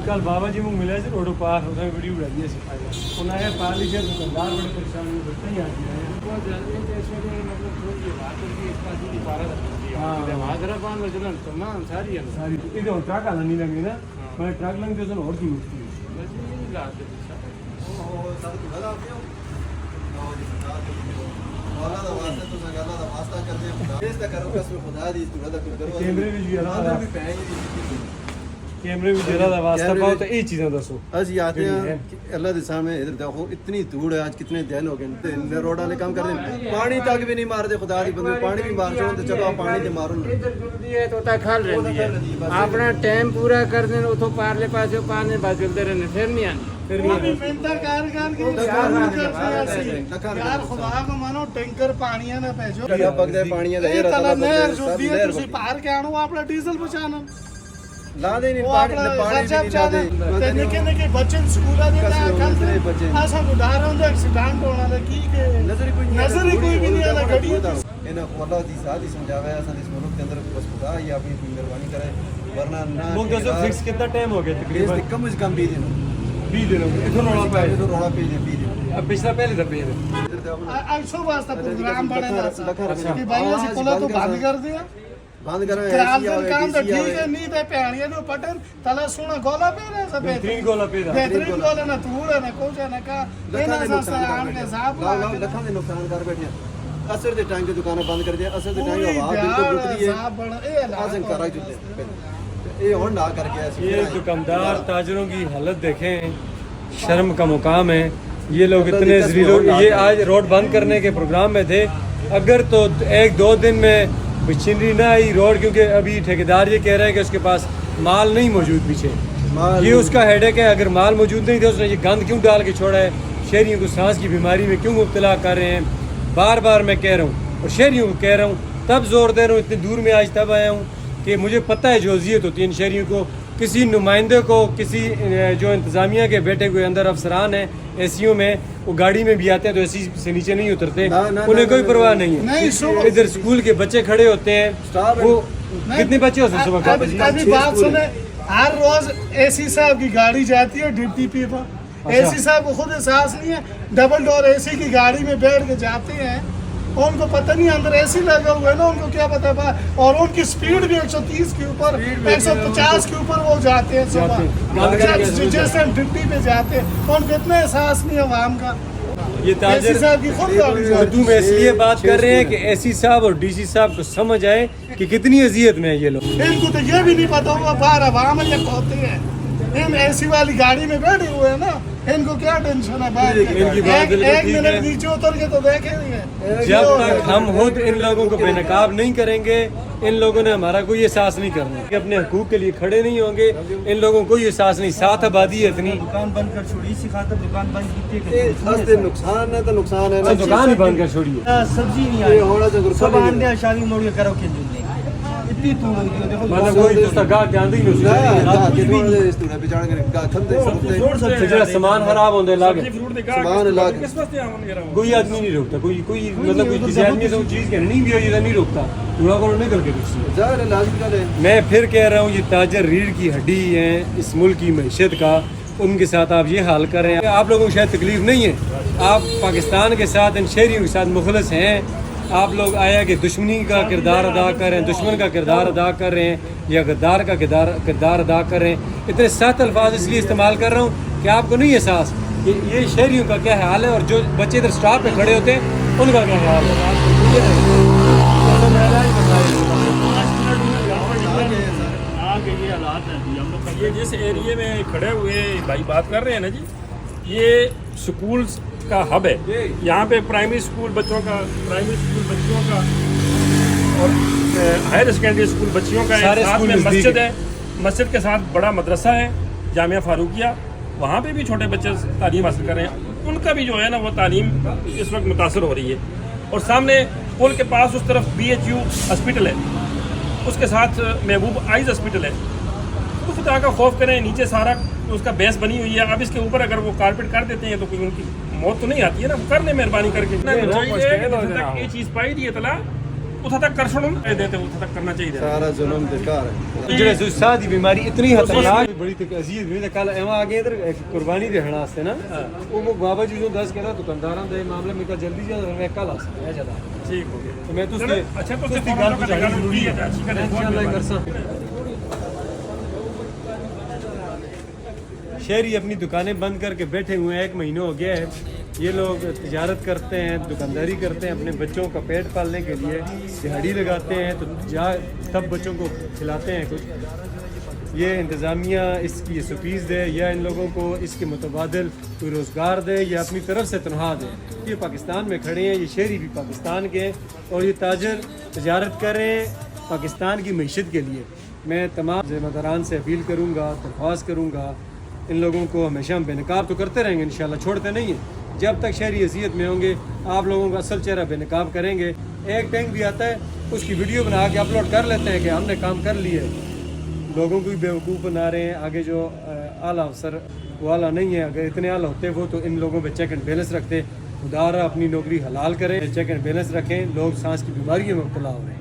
कल बाबा जी मुझे मिले थे रोड पार होता है वीडियो बनाई है सिखाया उन्हें पार लिखे दुकानदार बड़े परेशान हुए बच्चे ही आती रहे तमाम सारी इधर ट्रक आना नहीं लगे ना मैं ट्रक लंग तो और की कैमरे भी जरा वास्ता पाओ तो ये चीज़ें दसो आज आते हैं अल्लाह के सामने इधर देखो इतनी धूड़ है आज कितने दिन हो गए रोड वाले काम कर रहे पानी तक भी नहीं मारते खुदा दी बंदे पानी भी मार तो चलो आप पानी ते मारो तो खाल रही है अपना टाइम पूरा कर देना उतो पारले पासे पानी बाजलते रहने फिर नहीं आनी यार खुदा को मानो टैंकर पानी ना भेजो पानी पार के आणो आपला डीजल बचाना ला दे नहीं पानी ते निके बच्चे स्कूल आ देता ऐसा उदाहरण होंगे एक्सीडेंट होना है की के नजर ही कोई भी नहीं आला गड़ी इन्हें अल्लाह दी साथ ही समझावे ऐसा इस मुल्क के अंदर बस खुदा ही अपनी मेहरबानी करे वरना ना वो कैसे फिक्स कितना टाइम हो गया तकरीबन कम से कम 20 दिन इधर रोड़ा पे पे अब पिछला पहले था पे ऐसा वास्ता प्रोग्राम बनेगा कि भाई ऐसे कोला तो बंद कर दिया बंद करो काम तो ठीक है नहीं तो पैणिया नो पटन तला सुना गोला पे रहे सब बेहतरीन गोला ना तूड़ ना कोच ना का लेना सा आम के साहब लखा दे नुकसान कर बैठे असर दे टाइम पे दुकानें बंद कर दिया असर दे टाइम हवा बिल्कुल रुक रही है साहब बड़ा ए आजन करा चुके ये और ना करके ऐसे ये दुकानदार ताजरों की हालत देखें शर्म का मुकाम है ये लोग इतने जलील ये आज रोड बंद करने के प्रोग्राम में थे अगर तो 1-2 दिन में मशीनरी ना आई रोड क्योंकि अभी ठेकेदार ये कह रहे हैं कि उसके पास माल नहीं मौजूद पीछे ये उसका हेडेक है अगर माल मौजूद नहीं था उसने ये गंद क्यों डाल के छोड़ा है शहरियों को सांस की बीमारी में क्यों मुब्तला कर रहे हैं बार बार मैं कह रहा हूँ और शहरियों को कह रहा हूँ तब जोर दे रहा हूँ इतनी दूर में आज तब आया हूँ कि मुझे पता है जो अजियत होती है इन शहरियों को किसी नुमाइंदे को किसी जो इंतज़ामिया के बैठे हुए अंदर अफसरान हैं एसीओ में वो गाड़ी में भी आते हैं तो एसी से नीचे नहीं उतरते उन्हें कोई परवाह नहीं है इधर स्कूल के बच्चे खड़े होते हैं वो कितने बच्चे होते हैं सुबह बात सुने हर रोज एसी साहब की गाड़ी जाती है DTP पर एसी साहब को खुद एहसास नहीं है डबल डोर एसी की गाड़ी में बैठ के जाते हैं उनको पता नहीं अंदर एसी लगा हुआ है ना उनको क्या पता और उनकी स्पीड भी 130 के ऊपर 150 के ऊपर वो जाते हैं जैसे हम डिप्टी पे जाते हैं उनको इतना एहसास नहीं है आवाम का ये ताजर उर्दू में इसलिए बात कर रहे हैं कि एसी साहब और DC साहब को समझ आए कि कितनी अजियत में है ये लोग इनको तो ये भी नहीं पता होगा बाहर आवाम ये कहते हैं इन एसी वाली गाड़ी में बैठे हुए हैं ना इनको क्या टेंशन है बाहर एक मिनट नीचे उतर के तो देखेंगे जब तक हम खुद इन लोगों को बेनकाब नहीं करेंगे इन लोगों ने हमारा कोई एहसास नहीं करना अपने हकूक के लिए खड़े नहीं होंगे इन लोगों को कोई एहसास नहीं साथ आबादी है इतनी दुकान बंद कर छोड़ी सिखाता दुकान बंद की नुकसान है तो नुकसान है ना दुकान ही बंद कर छोड़िए सब्जी नहीं आई सब आंदे शादी मोड़ के करो के इतनी तूड़ देखो मतलब कोई तो गा ध्यान ही नहीं सामान खराब होने लगे कोई आदमी नहीं रोकता कोई मतलब कोई किसी आदमी से चीज नहीं भी नहीं रोकता पूरा को नहीं करके मैं फिर कह रहा हूँ ये ताजर रीढ़ की हड्डी है इस मुल्क की मैशत का उनके साथ आप ये हाल कर रहे हैं आप लोगों को शायद तकलीफ नहीं है आप पाकिस्तान के साथ इन शहरियों के साथ मुखलस हैं आप लोग आया कि दुश्मनी का किरदार अदा कर रहे हैं दुश्मन का किरदार अदा कर रहे हैं या गद्दार का किरदार अदा कर रहे हैं इतने सख्त अल्फाज इसलिए इस्तेमाल कर रहा हूँ कि आपको नहीं एहसास कि ये शहरियों का क्या हाल है और जो बच्चे इधर स्टॉप पे खड़े होते हैं उनका क्या हाल है ये जिस एरिया में खड़े हुए भाई बात कर रहे हैं ना जी ये स्कूल का हब है यहाँ पे प्राइमरी स्कूल बच्चों का और हायर सेकेंडरी स्कूल बच्चियों का साथ में मस्जिद है मस्जिद के साथ बड़ा मदरसा है जामिया फारूकिया वहाँ पे भी छोटे बच्चे तालीम हासिल कर रहे हैं उनका भी जो है ना वो तालीम इस वक्त मुतासर हो रही है और सामने पुल के पास उस तरफ BHU हॉस्पिटल है उसके साथ महबूब आइज हॉस्पिटल है तो खुदा का खौफ करें नीचे सारा उसका बेस बनी हुई है अब इसके ऊपर अगर वो कारपेट कर देते हैं तो कोई उनकी मौत तो नहीं आती है ना कर ले मेहरबानी करके ये चीज़ पाई दी इतला اتھا تک کر چھوڑو نا دیتے اتھا تک کرنا چاہیے سارا ظلم بیکار ہے جڑے سا دی بیماری اتنی خطرناک بڑی تک عزیز بھی کل ایواں آ گئے ادھر قربانی دینا واسطے نا وہ بابا جی جو دس کرا دکانداراں دے معاملے میں جلدی جلدی میں کل آ سکتا ہے زیادہ ٹھیک ہو گیا تو میں تو اچھا تو اس کی گل پہنچانی ضروری ہے ٹھیک ہے انشاءاللہ کرساں شہری اپنی دکانیں بند کر کے بیٹھے ہوئے ہیں 1 مہینہ ہو گیا ہے یہ لوگ تجارت کرتے ہیں دکانداری کرتے ہیں اپنے بچوں کا پیٹ پالنے کے لیے دہاڑی لگاتے ہیں تو تب بچوں کو کھلاتے ہیں کچھ یہ انتظامیہ اس کی سفیس دے یا ان لوگوں کو اس کے متبادل کوئی روزگار دے یا اپنی طرف سے تنخواہ دے یہ پاکستان میں کھڑے ہیں یہ شہری بھی پاکستان کے ہیں اور یہ تاجر تجارت کر رہے ہیں پاکستان کی معیشت کے لیے میں تمام ذمہ داران سے اپیل کروں گا درخواست کروں گا ان لوگوں کو ہمیشہ ہم بے نقاب تو کرتے رہیں گے انشاءاللہ چھوڑتے نہیں ہیں جب تک شہری حیثیت میں ہوں گے آپ لوگوں کا اصل چہرہ بے نقاب کریں گے ایک ٹینک بھی آتا ہے اس کی ویڈیو بنا کے اپلوڈ کر لیتے ہیں کہ ہم نے کام کر لیے لوگوں کو بھی بیوقوف بنا رہے ہیں آگے جو اعلیٰ افسر وہ اعلیٰ نہیں ہے اگر اتنے اعلیٰ ہوتے وہ تو ان لوگوں پہ چیک اینڈ بیلنس رکھتے خدا را اپنی نوکری حلال کریں چیک اینڈ بیلنس رکھیں لوگ سانس کی بیماریوں میں مبتلا ہو رہے ہیں